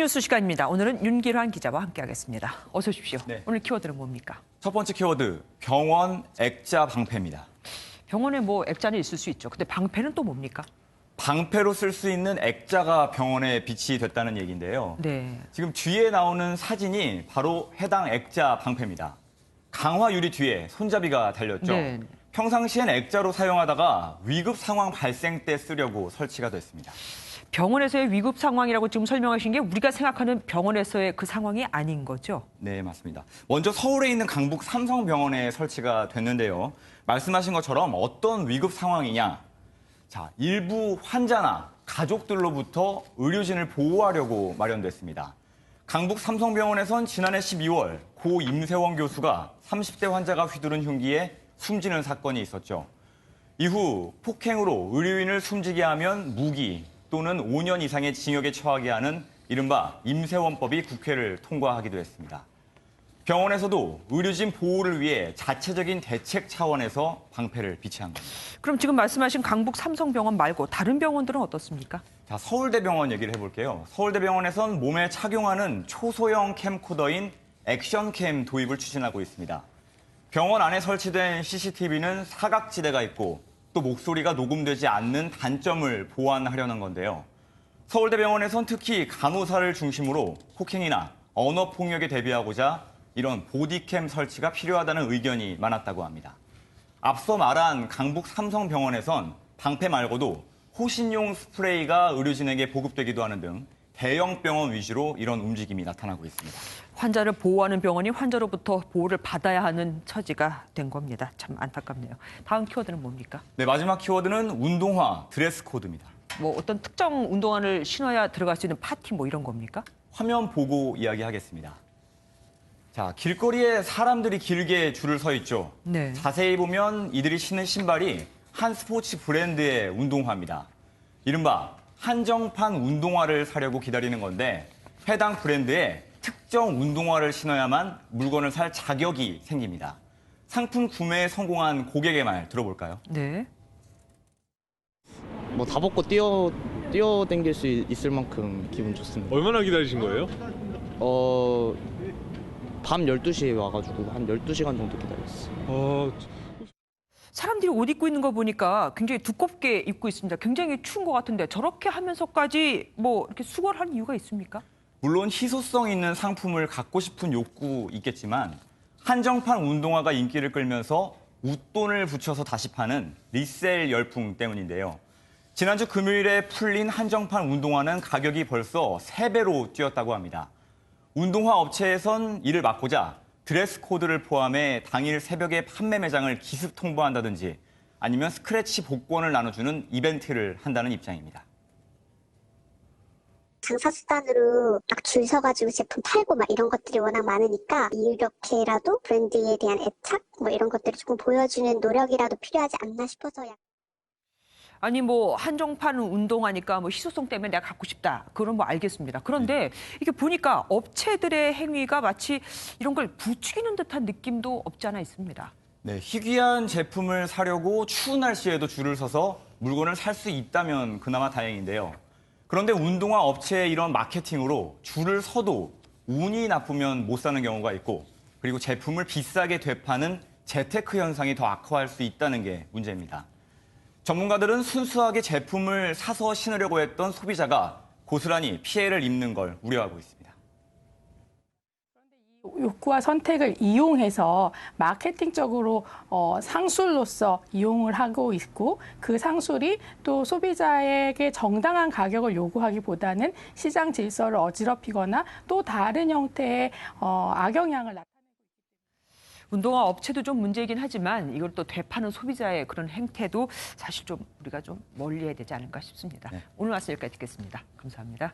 빅뉴스 시간입니다. 오늘은 윤길환 기자와 함께하겠습니다. 어서 오십시오. 네. 오늘 키워드는 뭡니까? 첫 번째 키워드, 병원 액자 방패입니다. 병원에 뭐 액자는 있을 수 있죠. 근데 방패는 또 뭡니까? 방패로 쓸 수 있는 액자가 병원에 비치됐다는 얘기인데요. 네. 지금 뒤에 나오는 사진이 바로 해당 액자 방패입니다. 강화 유리 뒤에 손잡이가 달렸죠. 네. 평상시엔 액자로 사용하다가 위급 상황 발생 때 쓰려고 설치가 됐습니다. 병원에서의 위급 상황이라고 지금 설명하신 게 우리가 생각하는 병원에서의 그 상황이 아닌 거죠? 네, 맞습니다. 먼저 서울에 있는 강북 삼성병원에 설치가 됐는데요. 말씀하신 것처럼 어떤 위급 상황이냐. 자, 일부 환자나 가족들로부터 의료진을 보호하려고 마련됐습니다. 강북 삼성병원에선 지난해 12월 고 임세원 교수가 30대 환자가 휘두른 흉기에 숨지는 사건이 있었죠. 이후 폭행으로 의료인을 숨지게 하면 무기 또는 5년 이상의 징역에 처하게 하는 이른바 임세원법이 국회를 통과하기도 했습니다. 병원에서도 의료진 보호를 위해 자체적인 대책 차원에서 방패를 비치한 겁니다. 그럼 지금 말씀하신 강북 삼성병원 말고 다른 병원들은 어떻습니까? 자, 서울대병원 얘기를 해볼게요. 서울대병원에선 몸에 착용하는 초소형 캠코더인 액션캠 도입을 추진하고 있습니다. 병원 안에 설치된 CCTV는 사각지대가 있고 또 목소리가 녹음되지 않는 단점을 보완하려는 건데요. 서울대병원에선 특히 간호사를 중심으로 폭행이나 언어폭력에 대비하고자 이런 보디캠 설치가 필요하다는 의견이 많았다고 합니다. 앞서 말한 강북 삼성병원에선 방패 말고도 호신용 스프레이가 의료진에게 보급되기도 하는 등 대형 병원 위주로 이런 움직임이 나타나고 있습니다. 환자를 보호하는 병원이 환자로부터 보호를 받아야 하는 처지가 된 겁니다. 참 안타깝네요. 다음 키워드는 뭡니까? 네, 마지막 키워드는 운동화, 드레스 코드입니다. 뭐 어떤 특정 운동화를 신어야 들어갈 수 있는 파티 뭐 이런 겁니까? 화면 보고 이야기하겠습니다. 자, 길거리에 사람들이 길게 줄을 서 있죠. 네. 자세히 보면 이들이 신는 신발이 한 스포츠 브랜드의 운동화입니다. 이른바 한정판 운동화를 사려고 기다리는 건데 해당 브랜드의 특정 운동화를 신어야만 물건을 살 자격이 생깁니다. 상품 구매에 성공한 고객의 말 들어볼까요? 네. 뭐 다 벗고 뛰어댕길 수 있을 만큼 기분 좋습니다. 얼마나 기다리신 거예요? 밤 12시에 와가지고 한 12시간 정도 기다렸어요. 사람들이 옷 입고 있는 거 보니까 굉장히 두껍게 입고 있습니다. 굉장히 추운 것 같은데 저렇게 하면서까지 뭐 이렇게 수고를 할 이유가 있습니까? 물론 희소성 있는 상품을 갖고 싶은 욕구 있겠지만 한정판 운동화가 인기를 끌면서 웃돈을 붙여서 다시 파는 리셀 열풍 때문인데요. 지난주 금요일에 풀린 한정판 운동화는 가격이 벌써 3배로 뛰었다고 합니다. 운동화 업체에선 이를 막고자 드레스 코드를 포함해 당일 새벽에 판매 매장을 기습 통보한다든지 아니면 스크래치 복권을 나눠주는 이벤트를 한다는 입장입니다. 장사 수단으로 막 줄 서가지고 제품 팔고 막 이런 것들이 워낙 많으니까 이렇게라도 브랜드에 대한 애착 뭐 이런 것들을 조금 보여주는 노력이라도 필요하지 않나 싶어서. 아니 뭐 한정판 운동화니까 뭐 희소성 때문에 내가 갖고 싶다. 그런 뭐 알겠습니다. 그런데 이게 보니까 업체들의 행위가 마치 이런 걸 부추기는 듯한 느낌도 없지 않아 있습니다. 네, 희귀한 제품을 사려고 추운 날씨에도 줄을 서서 물건을 살 수 있다면 그나마 다행인데요. 그런데 운동화 업체의 이런 마케팅으로 줄을 서도 운이 나쁘면 못 사는 경우가 있고 그리고 제품을 비싸게 되파는 재테크 현상이 더 악화할 수 있다는 게 문제입니다. 전문가들은 순수하게 제품을 사서 신으려고 했던 소비자가 고스란히 피해를 입는 걸 우려하고 있습니다. 욕구와 선택을 이용해서 마케팅적으로 상술로서 이용을 하고 있고 그 상술이 또 소비자에게 정당한 가격을 요구하기보다는 시장 질서를 어지럽히거나 또 다른 형태의 악영향을 나타내고 운동화 업체도 좀 문제이긴 하지만 이걸 또 되파는 소비자의 그런 행태도 사실 좀 우리가 좀 멀리해야 되지 않을까 싶습니다. 네. 오늘 말씀 여기까지 듣겠습니다. 감사합니다.